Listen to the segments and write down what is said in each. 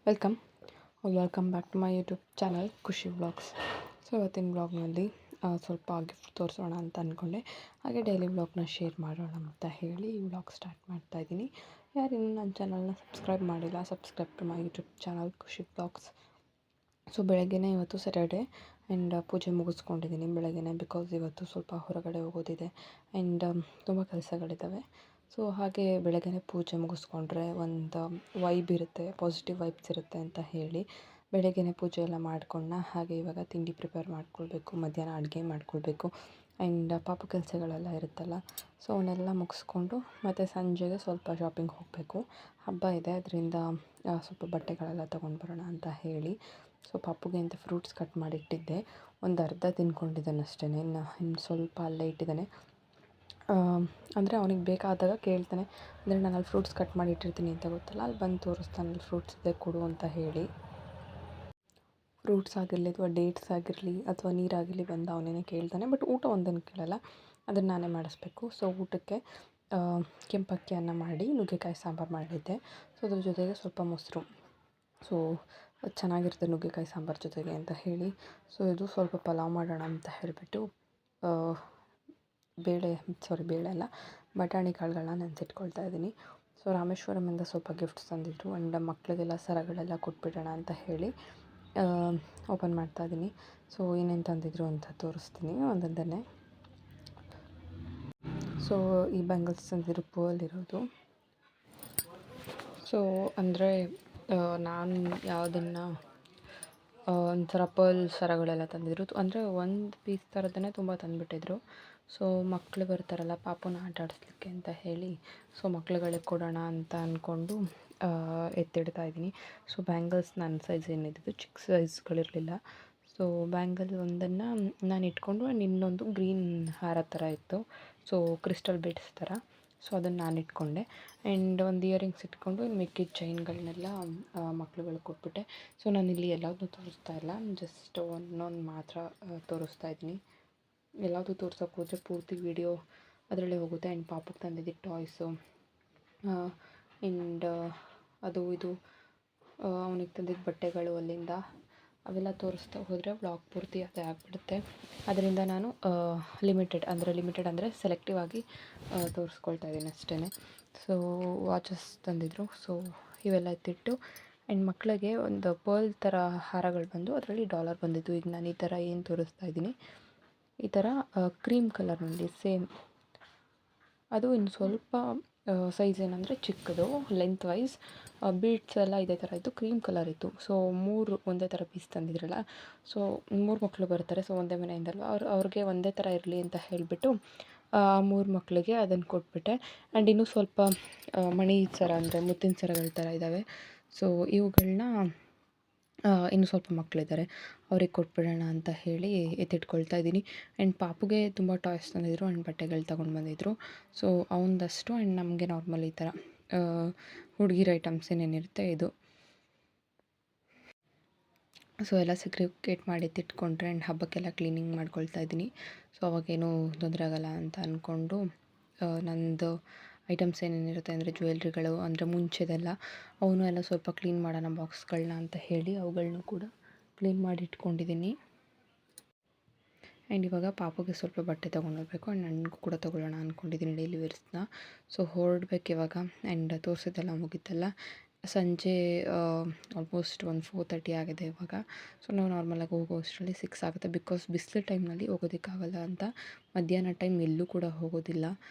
Welcome welcome back to my YouTube channel Khushi vlogs. So ಇವತ್ತಿನ ವ್ಲಾಗ್ನಲ್ಲಿ ಸ್ವಲ್ಪ ಗಿಫ್ಟ್ ತೋರಿಸೋಣ ಅಂತ ಅಂದ್ಕೊಂಡೆ. ಹಾಗೆ ಡೈಲಿ ವ್ಲಾಗ್ನ ಶೇರ್ ಮಾಡೋಣ ಅಂತ ಹೇಳಿ ಈ ವ್ಲಾಗ್ ಸ್ಟಾರ್ಟ್ ಮಾಡ್ತಾಯಿದ್ದೀನಿ. ಯಾರು ಇನ್ನೂ ನನ್ನ ಚಾನಲ್ನ ಸಬ್ಸ್ಕ್ರೈಬ್ ಮಾಡಿಲ್ಲ, subscribe to my YouTube channel Khushi vlogs. So ಬೆಳಗ್ಗೆನೇ ಇವತ್ತು ಸ್ಯಾಟರ್ಡೇ ಆ್ಯಂಡ್ ಪೂಜೆ ಮುಗಿಸ್ಕೊಂಡಿದ್ದೀನಿ ಬೆಳಗ್ಗೆನೇ, ಬಿಕಾಸ್ ಇವತ್ತು ಸ್ವಲ್ಪ ಹೊರಗಡೆ ಹೋಗೋದಿದೆ ಆ್ಯಂಡ್ ತುಂಬ ಕೆಲಸಗಳಿದ್ದಾವೆ. ಸೊ ಹಾಗೆ ಬೆಳಗ್ಗೆನೇ ಪೂಜೆ ಮುಗಿಸ್ಕೊಂಡ್ರೆ ಒಂದು ವೈಬ್ ಇರುತ್ತೆ, ಪಾಸಿಟಿವ್ ವೈಬ್ಸ್ ಇರುತ್ತೆ ಅಂತ ಹೇಳಿ ಬೆಳಗ್ಗೆನೇ ಪೂಜೆ ಎಲ್ಲ ಮಾಡ್ಕೊಂಡ. ಹಾಗೆ ಇವಾಗ ತಿಂಡಿ ಪ್ರಿಪೇರ್ ಮಾಡ್ಕೊಳ್ಬೇಕು, ಮಧ್ಯಾಹ್ನ ಅಡುಗೆ ಮಾಡ್ಕೊಳ್ಬೇಕು ಆ್ಯಂಡ್ ಪಾಪು ಕೆಲಸಗಳೆಲ್ಲ ಇರುತ್ತಲ್ಲ, ಸೊ ಅವನ್ನೆಲ್ಲ ಮುಗಿಸ್ಕೊಂಡು ಮತ್ತು ಸಂಜೆಗೆ ಸ್ವಲ್ಪ ಶಾಪಿಂಗ್ ಹೋಗಬೇಕು. ಹಬ್ಬ ಇದೆ, ಅದರಿಂದ ಸ್ವಲ್ಪ ಬಟ್ಟೆಗಳೆಲ್ಲ ತೊಗೊಂಡು ಬರೋಣ ಅಂತ ಹೇಳಿ. ಸೊ ಪಾಪುಗೆ ಅಂತ ಫ್ರೂಟ್ಸ್ ಕಟ್ ಮಾಡಿಟ್ಟಿದ್ದೆ, ಒಂದು ಅರ್ಧ ತಿನ್ಕೊಂಡಿದ್ದಾನೆ ಅಷ್ಟೇ, ಇನ್ನು ಸ್ವಲ್ಪ ಅಲ್ಲೇ ಇಟ್ಟಿದ್ದಾನೆ. ಅಂದರೆ ಅವನಿಗೆ ಬೇಕಾದಾಗ ಕೇಳ್ತಾನೆ, ಅಂದರೆ ನಾನು ಅಲ್ಲಿ ಫ್ರೂಟ್ಸ್ ಕಟ್ ಮಾಡಿ ಇಟ್ಟಿರ್ತೀನಿ ಅಂತ ಗೊತ್ತಲ್ಲ, ಅಲ್ಲಿ ಬಂದು ತೋರಿಸ್ತಾನೆ ಅಲ್ಲಿ ಫ್ರೂಟ್ಸ್ ಇದೆ ಕೊಡು ಅಂತ ಹೇಳಿ. ಫ್ರೂಟ್ಸ್ ಆಗಿರಲಿ ಅಥವಾ ಡೇಟ್ಸ್ ಆಗಿರಲಿ ಅಥವಾ ನೀರಾಗಿರಲಿ ಬಂದು ಅವನೇನೆ ಕೇಳ್ತಾನೆ. ಬಟ್ ಊಟ ಒಂದನ್ನು ಕೇಳಲ್ಲ, ಅದನ್ನು ನಾನೇ ಮಾಡಿಸ್ಬೇಕು. ಸೊ ಊಟಕ್ಕೆ ಕೆಂಪಕ್ಕಿ ಅನ್ನ ಮಾಡಿ ನುಗ್ಗೆಕಾಯಿ ಸಾಂಬಾರು ಮಾಡಿದ್ದೆ. ಸೊ ಅದ್ರ ಜೊತೆಗೆ ಸ್ವಲ್ಪ ಮೊಸರು. ಸೊ ಚೆನ್ನಾಗಿರುತ್ತೆ ನುಗ್ಗೆಕಾಯಿ ಸಾಂಬಾರು ಜೊತೆಗೆ ಅಂತ ಹೇಳಿ. ಸೊ ಇದು ಸ್ವಲ್ಪ ಪಲಾವ್ ಮಾಡೋಣ ಅಂತ ಹೇಳಿಬಿಟ್ಟು ಬೇಳೆ ಅಲ್ಲ, ಬಟಾಣಿ ಕಾಳುಗಳನ್ನ ನೆನೆಸಿಟ್ಕೊಳ್ತಾ ಇದ್ದೀನಿ. ಸೊ ರಾಮೇಶ್ವರಮಿಂದ ಸ್ವಲ್ಪ ಗಿಫ್ಟ್ಸ್ ತಂದಿದ್ರು ಆ್ಯಂಡ್ ಮಕ್ಕಳಿಗೆಲ್ಲ ಸರಗಳೆಲ್ಲ ಕೊಟ್ಬಿಡೋಣ ಅಂತ ಹೇಳಿ ಓಪನ್ ಮಾಡ್ತಾ ಇದ್ದೀನಿ. ಸೊ ಏನೇನು ತಂದಿದ್ರು ಅಂತ ತೋರಿಸ್ತೀನಿ ಒಂದೊಂದನ್ನೇ. ಸೊ ಈ ಬ್ಯಾಂಗಲ್ಸ್ ತಂದಿದ್ರು ಪರ್ಲಿರೋದು. ಸೊ ಅಂದರೆ ನಾನು ಯಾವುದನ್ನು ಒಂಥರ ಪರ್ಲ್ ಸರಗಳೆಲ್ಲ ತಂದಿದ್ರು, ಅಂದರೆ ಒಂದು ಪೀಸ್ ಥರದನ್ನೇ ತುಂಬ ತಂದುಬಿಟ್ಟಿದ್ರು. ಸೊ ಮಕ್ಕಳು ಬರ್ತಾರಲ್ಲ ಪಾಪುನ ಆಟ ಆಡಿಸ್ಲಿಕ್ಕೆ ಅಂತ ಹೇಳಿ, ಸೊ ಮಕ್ಳುಗಳಿಗೆ ಕೊಡೋಣ ಅಂತ ಅಂದ್ಕೊಂಡು ಎತ್ತಿಡ್ತಾ ಇದ್ದೀನಿ. ಸೊ ಬ್ಯಾಂಗಲ್ಸ್ ನನ್ನ ಸೈಜ್ ಏನಿದ್ದು ಚಿಕ್ಕ ಸೈಜ್ಗಳಿರಲಿಲ್ಲ. ಸೊ ಬ್ಯಾಂಗಲ್ ಒಂದನ್ನು ನಾನು ಇಟ್ಕೊಂಡು ಆ್ಯಂಡ್ ಇನ್ನೊಂದು ಗ್ರೀನ್ ಹಾರ ಥರ ಇತ್ತು, ಸೊ ಕ್ರಿಸ್ಟಲ್ ಬೀಡ್ಸ್ ಥರ. ಸೊ ಅದನ್ನು ನಾನು ಇಟ್ಕೊಂಡೆ ಆ್ಯಂಡ್ ಒಂದು ಇಯರಿಂಗ್ಸ್ ಇಟ್ಕೊಂಡು ಇನ್ನು ಮಿಕ್ಕಿದ ಚೈನ್ಗಳನ್ನೆಲ್ಲ ಮಕ್ಳುಗಳಿಗೆ ಕೊಟ್ಬಿಟ್ಟೆ. ಸೊ ನಾನಿಲ್ಲಿ ಎಲ್ಲದನ್ನೂ ತೋರಿಸ್ತಾ ಇಲ್ಲ, ಜಸ್ಟ್ ಒಂದೊಂದು ಮಾತ್ರ ತೋರಿಸ್ತಾ ಇದ್ದೀನಿ. ಎಲ್ಲದೂ ತೋರ್ಸೋಕ್ಕೆ ಹೋದರೆ ಪೂರ್ತಿ ವೀಡಿಯೋ ಅದರಲ್ಲೇ ಹೋಗುತ್ತೆ. ಆ್ಯಂಡ್ ಪಾಪಕ್ಕೆ ತಂದಿದ್ದು ಟಾಯ್ಸು ಆ್ಯಂಡ್ ಅದು ಇದು ಅವನಿಗೆ ತಂದಿದ್ದ ಬಟ್ಟೆಗಳು ಅಲ್ಲಿಂದ ಅವೆಲ್ಲ ತೋರಿಸ್ತಾ ಹೋದರೆ ವ್ಲಾಗ್ ಪೂರ್ತಿ ಅದೇ ಆಗಿಬಿಡುತ್ತೆ. ಅದರಿಂದ ನಾನು ಲಿಮಿಟೆಡ್ ಅಂದರೆ ಸೆಲೆಕ್ಟಿವ್ ಆಗಿ ತೋರಿಸ್ಕೊಳ್ತಾ ಇದ್ದೀನಿ ಅಷ್ಟೇ. ಸೊ ವಾಚಸ್ ತಂದಿದ್ರು, ಸೊ ಇವೆಲ್ಲ ಎತ್ತಿಟ್ಟು ಆ್ಯಂಡ್ ಮಕ್ಕಳಿಗೆ ಒಂದು ಪರ್ಲ್ ಥರ ಹಾರಗಳು ಬಂದು ಅದರಲ್ಲಿ ಡಾಲರ್ ಬಂದಿದ್ದು. ಈಗ ನಾನು ಈ ಥರ ಏನು ತೋರಿಸ್ತಾ ಇದ್ದೀನಿ, ಈ ಥರ ಕ್ರೀಮ್ ಕಲರ್ನಲ್ಲಿ ಸೇಮ್. ಅದು ಇನ್ನು ಸ್ವಲ್ಪ ಸೈಜ್ ಏನಂದರೆ ಚಿಕ್ಕದು, ಲೆಂತ್ ವೈಸ್ ಬೀಡ್ಸ್ ಎಲ್ಲ ಇದೇ ಥರ ಇತ್ತು, ಕ್ರೀಮ್ ಕಲರ್ ಇತ್ತು. ಸೊ 3 ಒಂದೇ ಥರ ಪೀಸ್ ತಂದಿದ್ರಲ್ಲ, ಸೊ 3 ಮಕ್ಕಳು ಬರ್ತಾರೆ, ಸೊ ಒಂದೇ ಮನೆಯಿಂದಲ್ವ, ಅವ್ರಿಗೆ ಒಂದೇ ಥರ ಇರಲಿ ಅಂತ ಹೇಳಿಬಿಟ್ಟು 3 ಮಕ್ಕಳಿಗೆ ಅದನ್ನು ಕೊಟ್ಬಿಟ್ಟೆ. ಆ್ಯಂಡ್ ಇನ್ನೂ ಸ್ವಲ್ಪ ಮಣಿ ಸರ ಅಂದರೆ ಮುತ್ತಿನ ಸರಗಳ ಥರ ಇದ್ದಾವೆ. ಸೊ ಇವುಗಳನ್ನ ಇನ್ನೂ ಸ್ವಲ್ಪ ಮಕ್ಕಳಿದ್ದಾರೆ, ಅವ್ರಿಗೆ ಕೊಟ್ಬಿಡೋಣ ಅಂತ ಹೇಳಿ ಎತ್ತಿಟ್ಕೊಳ್ತಾ ಇದ್ದೀನಿ. ಆ್ಯಂಡ್ ಪಾಪುಗೆ ತುಂಬ ಟಾಯ್ಸ್ ತಂದಿದ್ರು ಆ್ಯಂಡ್ ಬಟ್ಟೆಗಳು ತೊಗೊಂಡು ಬಂದಿದ್ರು. ಸೊ ಅವನದಷ್ಟು ಆ್ಯಂಡ್ ನಮಗೆ ನಾರ್ಮಲ್ ಈ ಥರ ಹುಡುಗಿರ ಐಟಮ್ಸ್ ಏನೇನಿರುತ್ತೆ ಇದು. ಸೊ ಎಲ್ಲ ಸೆಗ್ರಿಗೇಟ್ ಮಾಡಿ ಎತ್ತಿಟ್ಕೊಂಡ್ರೆ ಆ್ಯಂಡ್ ಹಬ್ಬಕ್ಕೆಲ್ಲ ಕ್ಲೀನಿಂಗ್ ಮಾಡ್ಕೊಳ್ತಾ ಇದ್ದೀನಿ. ಸೊ ಅವಾಗೇನೂ ತೊಂದರೆ ಆಗೋಲ್ಲ ಅಂತ ಅಂದ್ಕೊಂಡು ನಂದು ಐಟಮ್ಸ್ ಏನೇನಿರುತ್ತೆ ಅಂದರೆ ಜ್ಯುವೆಲ್ರಿಗಳು ಅಂದರೆ ಮುಂಚೆದೆಲ್ಲ ಅವನು ಎಲ್ಲ ಸ್ವಲ್ಪ ಕ್ಲೀನ್ ಮಾಡೋಣ ಬಾಕ್ಸ್ಗಳನ್ನ ಅಂತ ಹೇಳಿ ಅವುಗಳನ್ನೂ ಕೂಡ ಕ್ಲೀನ್ ಮಾಡಿ ಇಟ್ಕೊಂಡಿದ್ದೀನಿ. ಆ್ಯಂಡ್ ಇವಾಗ ಪಾಪುಗೆ ಸ್ವಲ್ಪ ಬಟ್ಟೆ ತೊಗೊಂಡೋಗ್ಬೇಕು ಆ್ಯಂಡ್ ನನಗೂ ಕೂಡ ತೊಗೊಳ್ಳೋಣ ಅಂದ್ಕೊಂಡಿದ್ದೀನಿ ಡೈಲಿ ವೇರ್ಸ್ನ. ಸೊ ಹೊರಡ್ಬೇಕು ಇವಾಗ. ಆ್ಯಂಡ್ ತೋರಿಸಿದ್ದೆಲ್ಲ ಮುಗಿತಲ್ಲ, ಸಂಜೆ ಆಲ್ಮೋಸ್ಟ್ ಒಂದು 4:30 ಆಗಿದೆ ಇವಾಗ. ಸೊ ನಾವು ನಾರ್ಮಲಾಗಿ ಹೋಗೋ ಅಷ್ಟರಲ್ಲಿ 6 ಆಗುತ್ತೆ, ಬಿಕಾಸ್ ಬಿಸಿಲು ಟೈಮ್ನಲ್ಲಿ ಹೋಗೋದಕ್ಕಾಗಲ್ಲ ಅಂತ ಮಧ್ಯಾಹ್ನ ಟೈಮ್ ಎಲ್ಲೂ ಕೂಡ ಹೋಗೋದಿಲ್ಲ.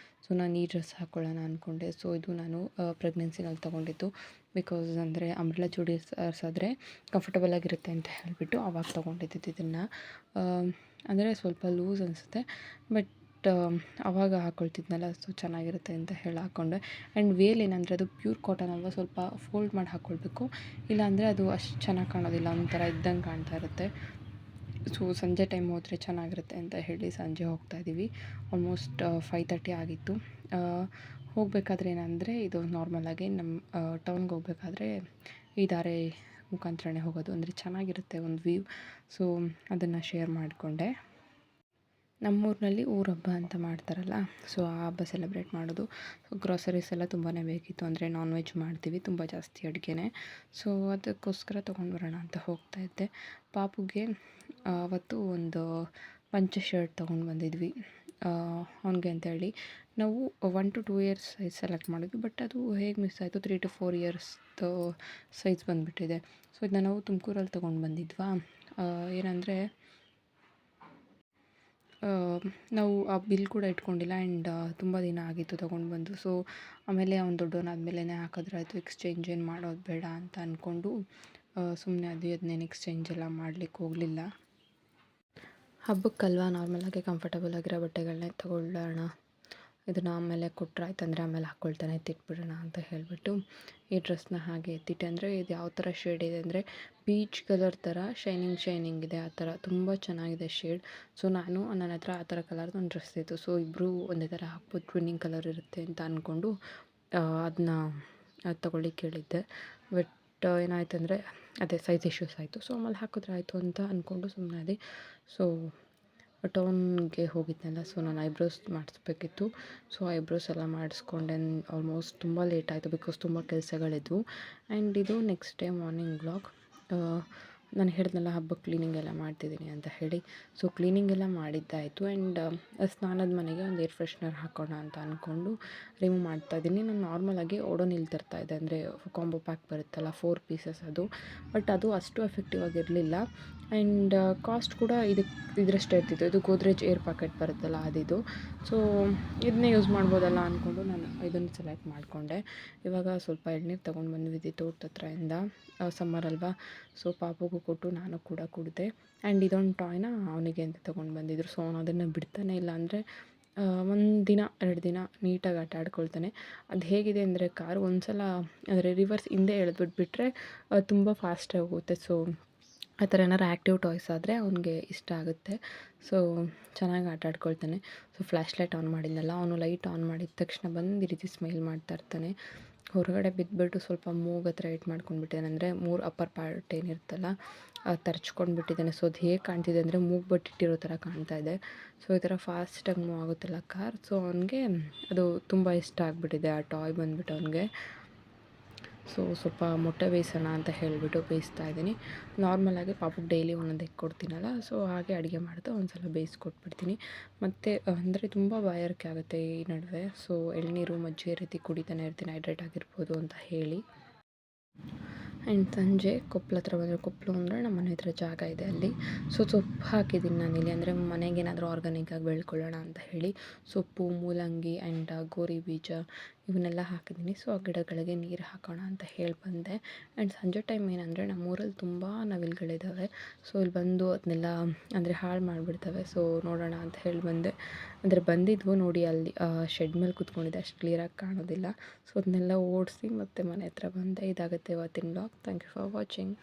ಸೊ ನಾನು ಈ ಡ್ರೆಸ್ ಹಾಕ್ಕೊಳ್ಳೋಣ ಅಂದ್ಕೊಂಡೆ. ಸೊ ಇದು ನಾನು ಪ್ರೆಗ್ನೆನ್ಸಿನಲ್ಲಿ ತೊಗೊಂಡಿದ್ದು, ಬಿಕಾಸ್ ಅಂದರೆ ಅಂಬ್ರೆಲಾ ಚೂಡಿದಾರ್ಸ್ ಆದರೆ ಕಂಫರ್ಟಬಲ್ ಆಗಿರುತ್ತೆ ಅಂತ ಹೇಳಿಬಿಟ್ಟು ಆವಾಗ ತೊಗೊಂಡಿದ್ದು ಇದನ್ನು. ಅಂದರೆ ಸ್ವಲ್ಪ ಲೂಸ್ ಅನಿಸುತ್ತೆ, ಬಟ್ ಆವಾಗ ಹಾಕ್ಕೊಳ್ತಿದ್ನಲ್ಲ, ಸೊ ಚೆನ್ನಾಗಿರುತ್ತೆ ಅಂತ ಹೇಳಿ ಹಾಕ್ಕೊಂಡೆ. ಆ್ಯಂಡ್ ವೇಲ್ ಏನಂದರೆ ಅದು ಪ್ಯೂರ್ ಕಾಟನ್ ಅಲ್ವಾ, ಸ್ವಲ್ಪ ಫೋಲ್ಡ್ ಮಾಡಿ ಹಾಕ್ಕೊಳ್ಬೇಕು, ಇಲ್ಲಾಂದರೆ ಅದು ಅಷ್ಟು ಚೆನ್ನಾಗಿ ಕಾಣೋದಿಲ್ಲ, ಒಂಥರ ಇದ್ದಂಗೆ ಕಾಣ್ತಾ ಇರುತ್ತೆ. ಸೊ ಸಂಜೆ ಟೈಮ್ ಹೋದರೆ ಚೆನ್ನಾಗಿರುತ್ತೆ ಅಂತ ಹೇಳಿ ಸಂಜೆ ಹೋಗ್ತಾಯಿದ್ದೀವಿ. ಆಲ್ಮೋಸ್ಟ್ 5:30 ಆಗಿತ್ತು. ಹೋಗಬೇಕಾದ್ರೆ ಏನಂದರೆ ಇದು ನಾರ್ಮಲಾಗಿ ನಮ್ಮ ಟೌನ್ಗೆ ಹೋಗಬೇಕಾದ್ರೆ ಈ ದಾರೆ ಮುಖಾಂತರನೇ ಹೋಗೋದು, ಅಂದರೆ ಚೆನ್ನಾಗಿರುತ್ತೆ ಒಂದು ವ್ಯೂ. ಸೊ ಅದನ್ನು ಶೇರ್ ಮಾಡಿಕೊಂಡೆ. ನಮ್ಮೂರಿನಲ್ಲಿ ಊರ ಹಬ್ಬ ಅಂತ ಮಾಡ್ತಾರಲ್ಲ, ಸೊ ಆ ಹಬ್ಬ ಸೆಲೆಬ್ರೇಟ್ ಮಾಡೋದು. ಸೊ ಗ್ರಾಸರೀಸ್ ಎಲ್ಲ ತುಂಬಾ ಬೇಕಿತ್ತು, ಅಂದರೆ ನಾನ್ ವೆಜ್ ಮಾಡ್ತೀವಿ ತುಂಬ ಜಾಸ್ತಿ ಅಡುಗೆನೇ. ಸೊ ಅದಕ್ಕೋಸ್ಕರ ತೊಗೊಂಡು ಬರೋಣ ಅಂತ ಹೋಗ್ತಾ ಇದ್ದೆ. ಪಾಪುಗೆ ಅವತ್ತು ಒಂದು ಪಂಚೆ ಶರ್ಟ್ ತೊಗೊಂಡು ಬಂದಿದ್ವಿ ಅವನಿಗೆ ಅಂತೇಳಿ. ನಾವು 1 to 2 ಇಯರ್ಸ್ ಸೈಜ್ ಸೆಲೆಕ್ಟ್ ಮಾಡಿದ್ವಿ, ಬಟ್ ಅದು ಹೇಗೆ ಮಿಸ್ ಆಯಿತು, 3 to 4 ಇಯರ್ಸ್ದು ಸೈಜ್ ಬಂದುಬಿಟ್ಟಿದೆ. ಸೊ ಇದನ್ನ ನಾವು ತುಮಕೂರಲ್ಲಿ ತೊಗೊಂಡು ಬಂದಿದ್ವಾ. ಏನಂದರೆ ನಾವು ಆ ಬಿಲ್ ಕೂಡ ಇಟ್ಕೊಂಡಿಲ್ಲ ಆ್ಯಂಡ್ ತುಂಬ ದಿನ ಆಗಿತ್ತು ತೊಗೊಂಡು ಬಂದು. ಸೊ ಆಮೇಲೆ ಅವ್ನು ದೊಡ್ಡವನಾದ್ಮೇಲೆ ಹಾಕಿದ್ರೆ ಆಯಿತು, ಎಕ್ಸ್ಚೇಂಜ್ ಏನು ಮಾಡೋದು ಬೇಡ ಅಂತ ಅಂದ್ಕೊಂಡು ಸುಮ್ಮನೆ ಅದನ್ನೇನು ಎಕ್ಸ್ಚೇಂಜ್ ಎಲ್ಲ ಮಾಡ್ಲಿಕ್ಕೆ ಹೋಗಲಿಲ್ಲ. ಹಬ್ಬಕ್ಕಲ್ವಾ ನಾರ್ಮಲಾಗಿ ಕಂಫರ್ಟಬಲ್ ಆಗಿರೋ ಬಟ್ಟೆಗಳನ್ನೇ ತೊಗೊಳ್ಳೋಣ, ಇದನ್ನು ಆಮೇಲೆ ಕೊಟ್ಟರೆ ಆಯ್ತಂದರೆ ಆಮೇಲೆ ಹಾಕ್ಕೊಳ್ತಾನೆ, ಎತ್ತಿಟ್ಬಿಡೋಣ ಅಂತ ಹೇಳಿಬಿಟ್ಟು ಈ ಡ್ರೆಸ್ನ ಹಾಗೆ ಎತ್ತಿಟ್ಟೆ. ಅಂದರೆ ಇದು ಯಾವ ಥರ ಶೇಡ್ ಇದೆ ಅಂದರೆ ಪೀಚ್ ಕಲರ್ ಥರ ಶೈನಿಂಗ್ ಇದೆ, ಆ ಥರ ತುಂಬ ಚೆನ್ನಾಗಿದೆ ಶೇಡ್. ಸೊ ನನ್ನ ಹತ್ರ ಆ ಥರ ಕಲರ್ದು ಒಂದು ಡ್ರೆಸ್ ಇತ್ತು. ಸೊ ಇಬ್ಬರು ಒಂದೇ ಥರ ಹಾಕ್ಬೋದು, ಟ್ವಿನ್ನಿಂಗ್ ಕಲರ್ ಇರುತ್ತೆ ಅಂತ ಅಂದ್ಕೊಂಡು ಅದನ್ನ ತೊಗೊಳ್ಳಿಕ್ಕೆ ಕೇಳಿದ್ದೆ. ಬಟ್ ಏನಾಯ್ತು ಅಂದರೆ ಅದೇ ಸೈಜ್ ಇಶ್ಯೂಸ್ ಆಯಿತು. ಸೊ ಆಮೇಲೆ ಹಾಕಿದ್ರೆ ಆಯಿತು ಅಂತ ಅಂದ್ಕೊಂಡು ಸುಮ್ಮನೆ ಅದೇ. ಸೊ ಟೌನ್ಗೆ ಹೋಗಿದ್ನಲ್ಲ, ಸೊ ನಾನು ಐಬ್ರೋಸ್ ಮಾಡಿಸ್ಬೇಕಿತ್ತು. ಸೊ ಐಬ್ರೋಸ್ ಎಲ್ಲ ಮಾಡಿಸ್ಕೊಂಡೆ. ಆಲ್ಮೋಸ್ಟ್ ತುಂಬ ಲೇಟ್ ಆಯಿತು, ಬಿಕಾಸ್ ತುಂಬ ಕೆಲಸಗಳಿದ್ವು. ಆ್ಯಂಡ್ ಇದು ನೆಕ್ಸ್ಟ್ ಡೇ ಮಾರ್ನಿಂಗ್ ವ್ಲಾಗ್. ನಾನು ಹೇಳಿದ್ನಲ್ಲ ಹಬ್ಬಕ್ಕೆ ಕ್ಲೀನಿಂಗ್ ಎಲ್ಲ ಮಾಡ್ತಿದ್ದೀನಿ ಅಂತ ಹೇಳಿ. ಸೊ ಕ್ಲೀನಿಂಗ್ ಎಲ್ಲ ಮಾಡಿದ್ದಾಯಿತು. ಆ್ಯಂಡ್ ಸ್ನಾನದ ಮನೆಗೆ ಒಂದು ಏರ್ ಫ್ರೆಶ್ನರ್ ಹಾಕೋಣ ಅಂತ ಅಂದ್ಕೊಂಡು ರಿಮೂವ್ ಮಾಡ್ತಾಯಿದ್ದೀನಿ. ನಾನು ನಾರ್ಮಲಾಗಿ ಓಡೋನಿಲ್ ತರ್ತಾಯಿದ್ದೆ, ಅಂದರೆ ಕಾಂಬೋ ಪ್ಯಾಕ್ ಬರುತ್ತಲ್ಲ 4 ಪೀಸಸ್ ಅದು. ಬಟ್ ಅದು ಅಷ್ಟು ಎಫೆಕ್ಟಿವ್ ಆಗಿರಲಿಲ್ಲ. ಆ್ಯಂಡ್ ಕಾಸ್ಟ್ ಕೂಡ ಇದರಷ್ಟೇ ಇರ್ತಿತ್ತು. ಇದು ಗೋದ್ರೇಜ್ ಏರ್ ಪ್ಯಾಕೆಟ್ ಬರುತ್ತಲ್ಲ ಅದಿದು. ಸೊ ಇದನ್ನೇ ಯೂಸ್ ಮಾಡ್ಬೋದಲ್ಲ ಅಂದ್ಕೊಂಡು ನಾನು ಇದನ್ನು ಸೆಲೆಕ್ಟ್ ಮಾಡಿಕೊಂಡೆ. ಇವಾಗ ಸ್ವಲ್ಪ ಎಳ್ನೀರು ತೊಗೊಂಡು ಬಂದ್ವಿ ತೋಟದ ಹತ್ರದಿಂದ, ಸಮ್ಮರ್ ಅಲ್ವಾ. ಸೊ ಪಾಪುಗೂ ಕೊಟ್ಟು ನಾನು ಕೂಡ ಕುಡಿದೆ. ಆ್ಯಂಡ್ ಇದೊಂದು ಟಾಯ್ನ ಅವನಿಗೆ ಅಂತ ತೊಗೊಂಡು ಬಂದಿದ್ರು. ಸೊ ಅವನು ಅದನ್ನು ಬಿಡ್ತಾನೆ ಇಲ್ಲ, ಅಂದರೆ 1 ದಿನ 2 ದಿನ ನೀಟಾಗಿ ಆಟ ಆಡ್ಕೊಳ್ತಾನೆ. ಅದು ಹೇಗಿದೆ ಅಂದರೆ ಕಾರು ಒಂದು ಸಲ ಅಂದರೆ ರಿವರ್ಸ್ ಹಿಂದೆ ಎಳೆದ್ಬಿಟ್ಬಿಟ್ರೆ ತುಂಬ ಫಾಸ್ಟಾಗಿ ಹೋಗುತ್ತೆ. ಸೊ ಆ ಥರ ಏನಾರು ಆ್ಯಕ್ಟಿವ್ ಟಾಯ್ಸ್ ಆದರೆ ಅವ್ನಿಗೆ ಇಷ್ಟ ಆಗುತ್ತೆ. ಸೊ ಚೆನ್ನಾಗಿ ಆಟ ಆಡ್ಕೊಳ್ತಾನೆ. ಸೊ ಫ್ಲ್ಯಾಶ್ ಲೈಟ್ ಆನ್ ಮಾಡಿದ್ನಲ್ಲ, ಅವನು ಲೈಟ್ ಆನ್ ಮಾಡಿದ ತಕ್ಷಣ ಬಂದು ಈ ರೀತಿ ಸ್ಮೈಲ್ ಮಾಡ್ತಾ ಇರ್ತಾನೆ. ಹೊರಗಡೆ ಬಿದ್ದುಬಿಟ್ಟು ಸ್ವಲ್ಪ ಮೂಗು ಹತ್ರ ಏಟ್ ಮಾಡ್ಕೊಂಡ್ಬಿಟ್ಟಿದ್ದಾನೆ, ಅಂದರೆ 3 ಅಪ್ಪರ್ ಪಾರ್ಟ್ ಏನಿರುತ್ತಲ್ಲ ತರ್ಚ್ಕೊಂಡು ಬಿಟ್ಟಿದ್ದಾನೆ. ಸೊ ಅದು ಹೇಗೆ ಕಾಣ್ತಿದೆ ಅಂದರೆ ಮೂಗು ಬಟ್ಟಿಟ್ಟಿರೋ ಥರ ಕಾಣ್ತಾ ಇದೆ. ಸೊ ಈ ಥರ ಫಾಸ್ಟಾಗಿ ಮೂವ್ ಆಗುತ್ತಲ್ಲ ಕಾರ್. ಸೊ ಅವನಿಗೆ ಅದು ತುಂಬ ಇಷ್ಟ ಆಗಿಬಿಟ್ಟಿದೆ ಆ ಟಾಯ್ ಬಂದುಬಿಟ್ಟು ಅವನಿಗೆ. ಸೊ ಸ್ವಲ್ಪ ಮೊಟ್ಟೆ ಬೇಯಿಸೋಣ ಅಂತ ಹೇಳಿಬಿಟ್ಟು ಬೇಯಿಸ್ತಾ ಇದ್ದೀನಿ. ನಾರ್ಮಲಾಗಿ ಪಾಪುಗೆ ಡೈಲಿ ಒಂದೊಂದು ಎಗ್ ಕೊಡ್ತೀನಲ್ಲ, ಸೊ ಹಾಗೆ ಅಡುಗೆ ಮಾಡ್ತಾ ಒಂದು ಸಲ ಬೇಯಿಸ್ಕೊಟ್ಬಿಡ್ತೀನಿ. ಮತ್ತು ಅಂದರೆ ತುಂಬ ಬಾಯಾರಿಕೆ ಆಗುತ್ತೆ ಈ ನಡುವೆ. ಸೊ ಎಳ್ನೀರು ಮಜ್ಜಿಗೆ ರೀತಿ ಕುಡಿತಾನೆ ಇರ್ತೀನಿ, ಹೈಡ್ರೇಟ್ ಆಗಿರ್ಬೋದು ಅಂತ ಹೇಳಿ. ಆ್ಯಂಡ್ ಸಂಜೆ ಕೊಪ್ಪಳ ಹತ್ರ ಬಂದರೆ, ಕೊಪ್ಪಳ ಅಂದರೆ ನಮ್ಮ ಮನೆ ಹತ್ರ ಜಾಗ ಇದೆ ಅಲ್ಲಿ. ಸೊ ಸೊಪ್ಪು ಹಾಕಿದ್ದೀನಿ ನಾನಿಲ್ಲಿ, ಅಂದರೆ ಮನೆಗೆ ಏನಾದರೂ ಆರ್ಗಾನಿಕ್ಕಾಗಿ ಬೆಳ್ಕೊಳ್ಳೋಣ ಅಂತ ಹೇಳಿ. ಸೊಪ್ಪು, ಮೂಲಂಗಿ ಆ್ಯಂಡ್ ಗೋರಿ ಬೀಜ ಇವನ್ನೆಲ್ಲ ಹಾಕಿದ್ದೀನಿ. ಸೊ ಆ ಗಿಡಗಳಿಗೆ ನೀರು ಹಾಕೋಣ ಅಂತ ಹೇಳಿ ಬಂದೆ. ಆ್ಯಂಡ್ ಸಂಜೆ ಟೈಮ್ ಏನಂದರೆ ನಮ್ಮೂರಲ್ಲಿ ತುಂಬ ನವಿಲುಗಳಿದ್ದಾವೆ. ಸೊ ಇಲ್ಲಿ ಬಂದು ಅದನ್ನೆಲ್ಲ ಅಂದರೆ ಹಾಳು ಮಾಡಿಬಿಡ್ತವೆ. ಸೊ ನೋಡೋಣ ಅಂತ ಹೇಳಿ ಬಂದೆ. ಅಂದರೆ ಬಂದಿದ್ವು ನೋಡಿ, ಅಲ್ಲಿ ಶೆಡ್ ಮೇಲೆ ಕೂತ್ಕೊಂಡಿದ್ದೆ, ಅಷ್ಟು ಕ್ಲಿಯರಾಗಿ ಕಾಣೋದಿಲ್ಲ. ಸೊ ಅದನ್ನೆಲ್ಲ ಓಡಿಸಿ ಮತ್ತೆ ಮನೆ ಹತ್ರ ಬಂದೆ. ಇದಾಗುತ್ತೆ ಇವತ್ತಿನ vlog. Thank you for watching.